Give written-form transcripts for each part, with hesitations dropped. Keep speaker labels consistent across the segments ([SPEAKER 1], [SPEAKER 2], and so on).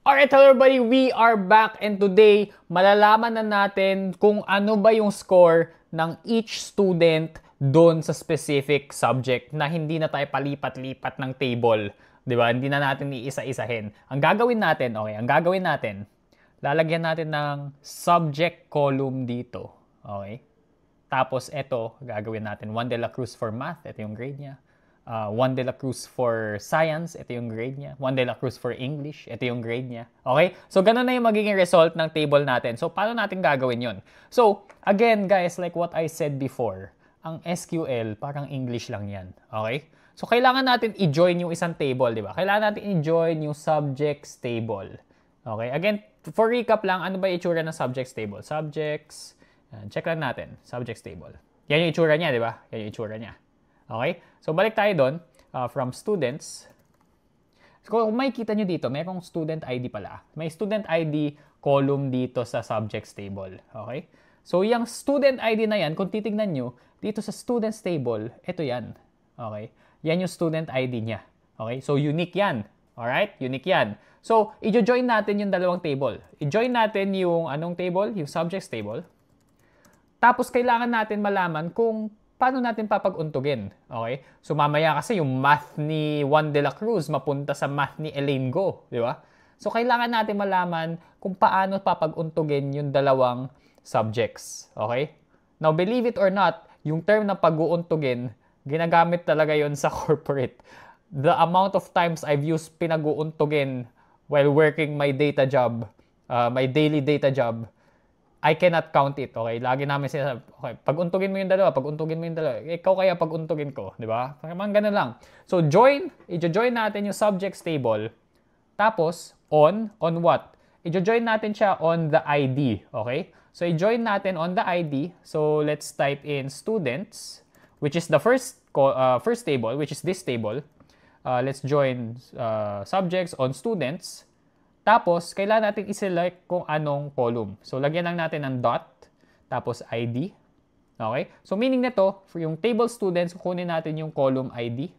[SPEAKER 1] Alright, hello everybody, we are back and today malalaman na natin kung ano ba yung score ng each student doon sa specific subject na hindi na tayo palipat-lipat ng table. 'Di ba? Hindi na natin iisa-isahin. Ang gagawin natin, lalagyan natin ng subject column dito. Okay? Tapos ito, gagawin natin 1 de la Cruz for math, ito yung grade niya. 1 de la Cruz for science, ito yung grade niya. 1 de la Cruz for English, ito yung grade niya. Okay? So, ganun na yung magiging result ng table natin. So, paano natin gagawin yun? So, again guys, like what I said before, ang SQL, parang English lang yan. Okay? So, kailangan natin i-join yung isang table, di ba? Kailangan natin i-join yung subjects table. Okay? Again, for recap lang, ano ba yung itsura ng subjects table? Subjects, check lang natin, subjects table. Yan yung itsura niya, di ba? Yan yung itsura niya. Okay? So, balik tayo doon. From students. So, kung makikita nyo dito, mayroong student ID pala. May student ID column dito sa subjects table. Okay? So, yung student ID na yan, kung titignan nyo, dito sa students table, ito yan. Okay? Yan yung student ID niya. Okay? So, unique yan. Alright? Unique yan. So, i-join natin yung dalawang table. I-join natin yung anong table? Yung subjects table. Tapos, kailangan natin malaman kung paano natin papag-untugin. Okay? So, mamaya kasi yung math ni Juan de la Cruz mapunta sa math ni Elaine Go. Di ba? So, kailangan natin malaman kung paano papag-untugin yung dalawang subjects. Okay? Now, believe it or not, yung term na pag-uuntugin, ginagamit talaga yon sa corporate. The amount of times I've used pinag-uuntugin while working my data job, my daily data job, I cannot count it, okay? Lagi namin sinasabi, okay, pag-untugin mo yung dalawa, ikaw kaya pag-untugin ko, di ba? Parang ganun lang. So, i-join natin yung subjects table. Tapos, on what? I-join natin siya on the ID, okay? So, i-join natin on the ID. So, let's type in students, which is the first table, which is this table. Let's join subjects on students. Tapos, kailangan natin i-select kung anong column. So, lagyan lang natin ng dot, tapos ID. Okay? So, meaning nito, for yung table students, kukunin natin yung column ID.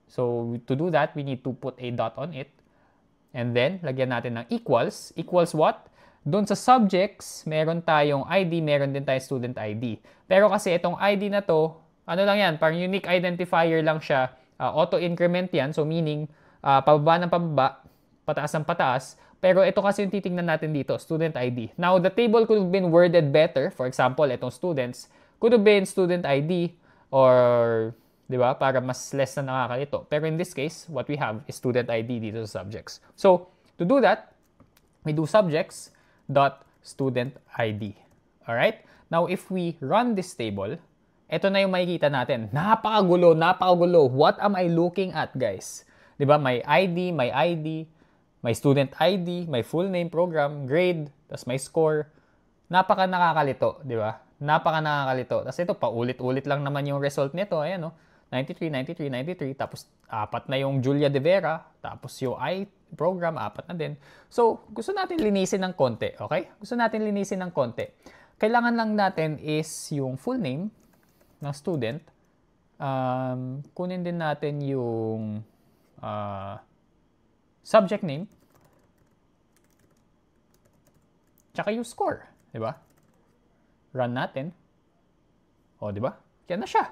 [SPEAKER 1] So, to do that, we need to put a dot on it. And then, lagyan natin ng equals. Equals what? Doon sa subjects, meron tayong ID, meron din tayong student ID. Pero kasi itong ID na to, ano lang yan, parang unique identifier lang siya. Auto-increment yan. So, meaning, pababa ng pababa, pataas ng pataas. Pero ito kasi yung titingnan natin dito, student ID. Now, the table could have been worded better. For example, itong students, could have been student ID or, di ba, para mas less na nakakalito. Pero in this case, what we have is student ID dito sa subjects. So, to do that, we do subjects dot student ID. Alright? Now, if we run this table, ito na yung makikita natin. Napakagulo. What am I looking at, guys? Di ba, may ID, may student ID, may full name, program, grade, tas may score. Napaka nakakalito, di ba? Napaka nakakalito. Tapos ito, paulit-ulit lang naman yung result nito. Ayan, no? 93, 93, 93. Tapos, 4 na yung Julia de Vera. Tapos yung I program, 4 na din. So, gusto natin linisin ng konti, okay? Gusto natin linisin ng konti. Kailangan lang natin is yung full name ng student. Kunin din natin yung subject name, tsaka yung score, di ba? Run natin. O, di ba? Yan na siya.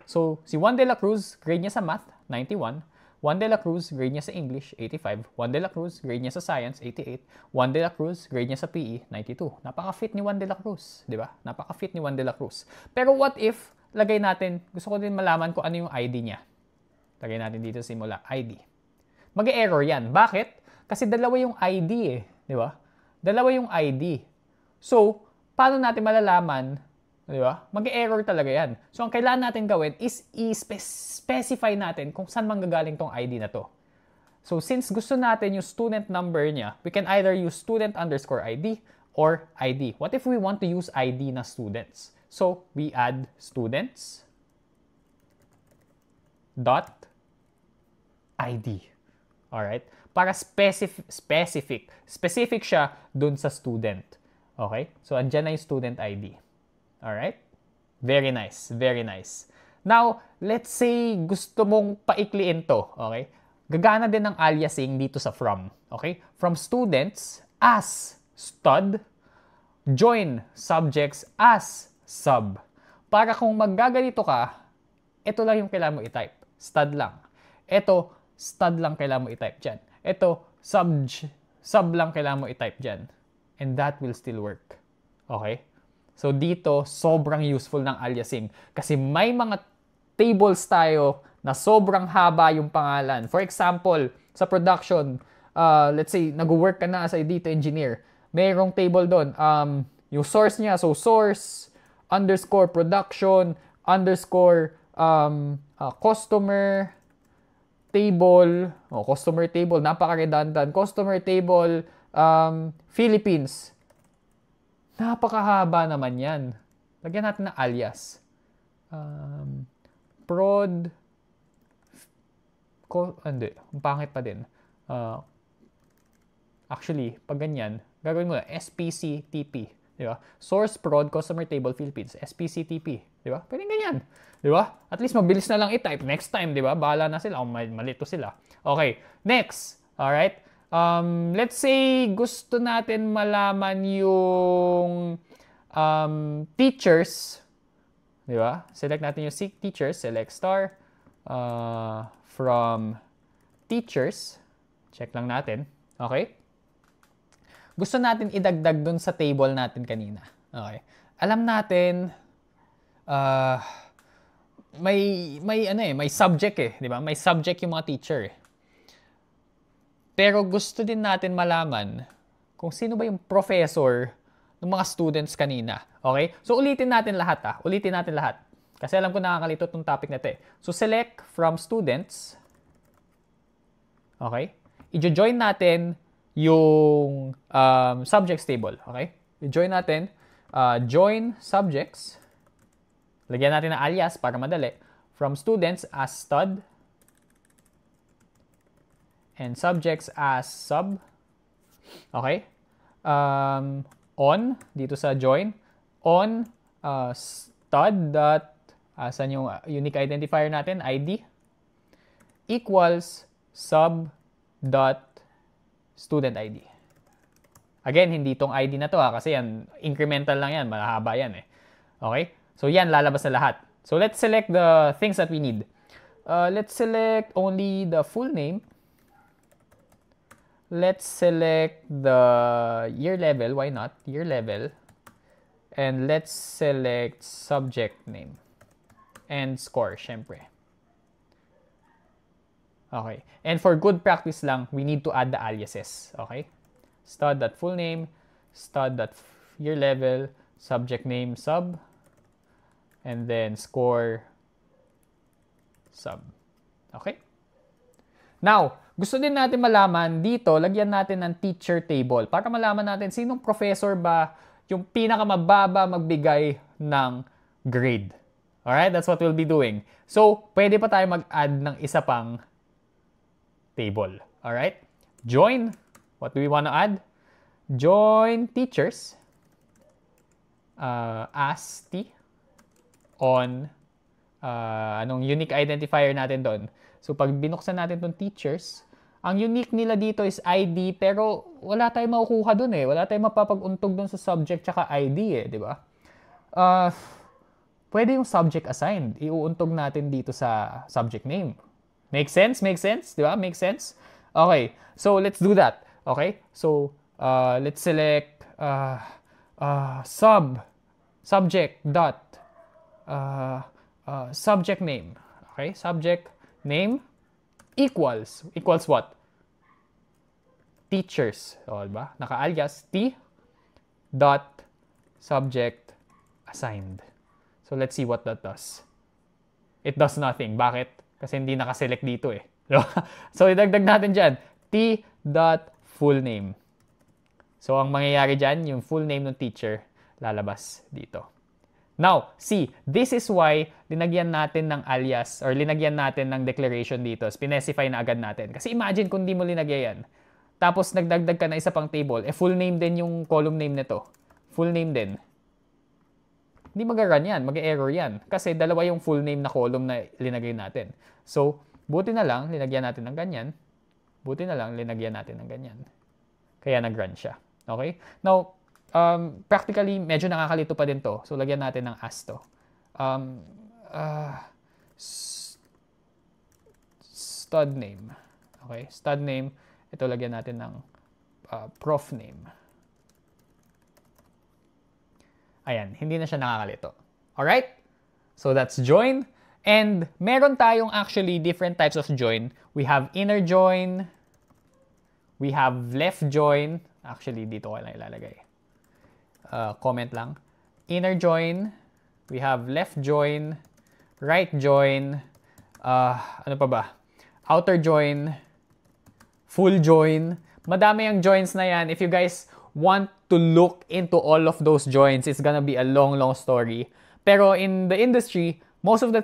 [SPEAKER 1] So, si Juan de la Cruz, grade niya sa math, 91. Juan de la Cruz, grade niya sa English, 85. Juan de la Cruz, grade niya sa science, 88. Juan de la Cruz, grade niya sa PE, 92. Napaka-fit ni Juan de la Cruz, di ba? Napaka-fit ni Juan de la Cruz. Pero what if, lagay natin, gusto ko din malaman kung ano yung ID niya. Lagay natin dito simula, ID. Mag-error yan. Bakit? Kasi dalawa yung ID eh. Di ba? Dalawa yung ID. So, paano natin malalaman? Di ba? Mag-error talaga yan. So, ang kailangan natin gawin is i-specify natin kung saan manggagaling tong ID na to. So, since gusto natin yung student number niya, we can either use student underscore ID or ID. What if we want to use ID na students? So, we add students dot ID. Alright? Para specific siya dun sa student. Okay? So, andyan na yung student ID. Alright? Very nice. Very nice. Now, let's say gusto mong paikliin to. Okay? gagana din ng aliasing dito sa from. Okay? From students as stud, join subjects as sub. Para kung maggaganito ka, ito lang yung kailangan mo i-type. Stud lang. Ito, stud lang kailangan mo i-type dyan. Ito, sub lang kailangan mo i-type dyan. And that will still work. Okay? So dito, sobrang useful ng aliasing. Kasi may mga tables tayo na sobrang haba yung pangalan. For example, sa production, let's say, nag-work ka na as a data engineer. Mayroong table doon. Yung source niya, so source, underscore production, underscore customer table. Customer table, napaka-redundant. Customer table, Philippines. Napakahaba naman yan. Lagyan natin ng alias. Prod, hindi, ang pangit pa din. Actually, pag ganyan, gagawin mo na SPCTP, di ba? Source prod customer table Philippines, SPCTP, di ba? Pwede ganyan, di ba? At least mabilis na lang i-type. Next time, di ba? Bahala na sila kung malito sila. Okay, next. All right? Let's say gusto natin malaman yung teachers, di ba? Select natin yung teachers, select star. From teachers, check lang natin. Okay? Gusto natin idagdag dun sa table natin kanina. Okay? Alam natin, may subject eh, di ba? May subject yung mga teacher eh. Pero gusto din natin malaman kung sino ba yung professor ng mga students kanina. Okay? So ulitin natin lahat Ulitin natin lahat. Kasi alam ko nakakalito itong topic na ito eh. So, select from students. Okay? I-join natin yung subjects table. Okay? I-join natin. Join subjects. Lagyan natin ng alias para madali. From students as stud. And subjects as sub. Okay? On, dito sa join. On stud dot saan yung unique identifier natin, ID, equals sub dot student ID. Again, hindi itong ID na to kasi yan, incremental lang yan, mahaba yan eh. Okay? So yan, lalabas na lahat. So let's select the things that we need. Let's select only the full name. Let's select the year level, why not? Year level. And let's select subject name. And score, syempre. Okay. And for good practice lang, we need to add the aliases. Okay? Stud.full name, stud.year level, subject name sub, and then score sub. Okay? Now, gusto din natin malaman dito, lagyan natin ng teacher table para malaman natin sinong professor ba yung pinakamababa magbigay ng grade. Alright, that's what we'll be doing. So, pwede pa tayo mag-add ng isa pang table. Alright? Join. What do we want to add? Join teachers as T on anong unique identifier natin doon. So, pag binuksan natin itong teachers, ang unique nila dito is ID, pero wala tayong makukuha doon eh. Wala tayong mapapag-untog doon sa subject tsaka ID eh, di ba? Pwede yung subject assigned. Iuuntog natin dito sa subject name. Make sense? Make sense? Di ba? Make sense? Okay. So, let's do that. Okay? So, let's select subject dot subject name. Okay? Subject name equals what? Teachers. O, diba? Naka-alias T dot subject assigned. So, let's see what that does. It does nothing. Bakit? Kasi hindi nakaselect dito eh. So, idagdag natin dyan. T.full name. So, ang mangyayari dyan, yung full name ng teacher, lalabas dito. Now, see, this is why linagyan natin ng alias or linagyan natin ng declaration dito. Specify na agad natin. Kasi imagine kung di mo linagay yan. Tapos, nagdagdag ka na isa pang table. Full name din yung column name nito. Full name din. Hindi mag-run yan, mag-error yan. Kasi dalawa yung full name na column na linagay natin. So, Buti na lang, linagyan natin ng ganyan. Buti na lang, linagyan natin ng ganyan. Kaya nag-run siya. Okay? Now, practically, medyo nakakalito pa din to. So, lagyan natin ng as to. Stud name. Okay? Stud name. Ito, lagyan natin ng prof name. Ayan, hindi na siya nakakalito. Alright? So, that's join. And meron tayong actually different types of join. We have inner join. We have left join. Actually, dito ko lang ilalagay. Comment lang. Inner join. We have left join. Right join. Ano pa ba? Outer join. Full join. Madami ang joins na yan. If you guys want to look into all of those joins, it's gonna be a long, long story. Pero in the industry, most of the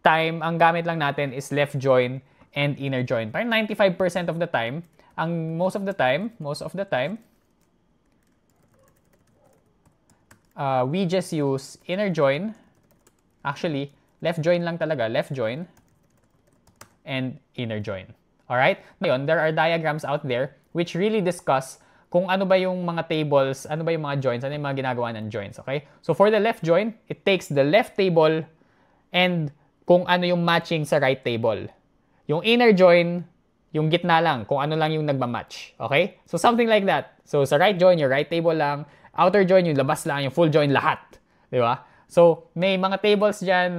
[SPEAKER 1] time, ang gamit lang natin is left join and inner join. Parang 95% of the time, most of the time, we just use inner join. Actually, left join lang talaga, left join and inner join. Alright? Ngayon, there are diagrams out there which really discuss kung ano ba yung mga tables, ano ba yung mga joins, ano yung mga ginagawa ng joins, okay? So for the left join, it takes the left table and kung ano yung matching sa right table. Yung inner join, yung gitna lang, kung ano lang yung nagmamatch, okay? So something like that. So sa right join, yung right table lang, outer join, yung labas lang, yung full join, lahat. Di ba? So may mga tables dyan,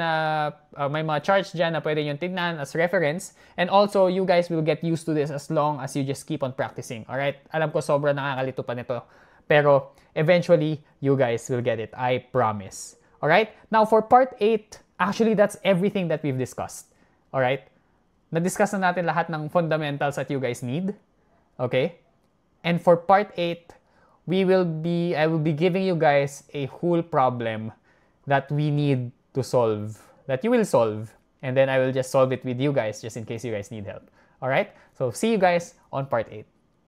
[SPEAKER 1] may mga charts dyan na pwede nyo tignan as reference. And also, you guys will get used to this as long as you just keep on practicing. Alright? Alam ko sobrang nakakalito pa nito. Pero eventually, you guys will get it. I promise. Alright? Now, for part 8, actually, that's everything that we've discussed. Alright? Na-discuss na natin lahat ng fundamentals that you guys need. Okay? And for part 8, I will be giving you guys a whole problem that we need to solve, that you will solve, and then I will just solve it with you guys just in case you guys need help. Alright? So see you guys on part 8.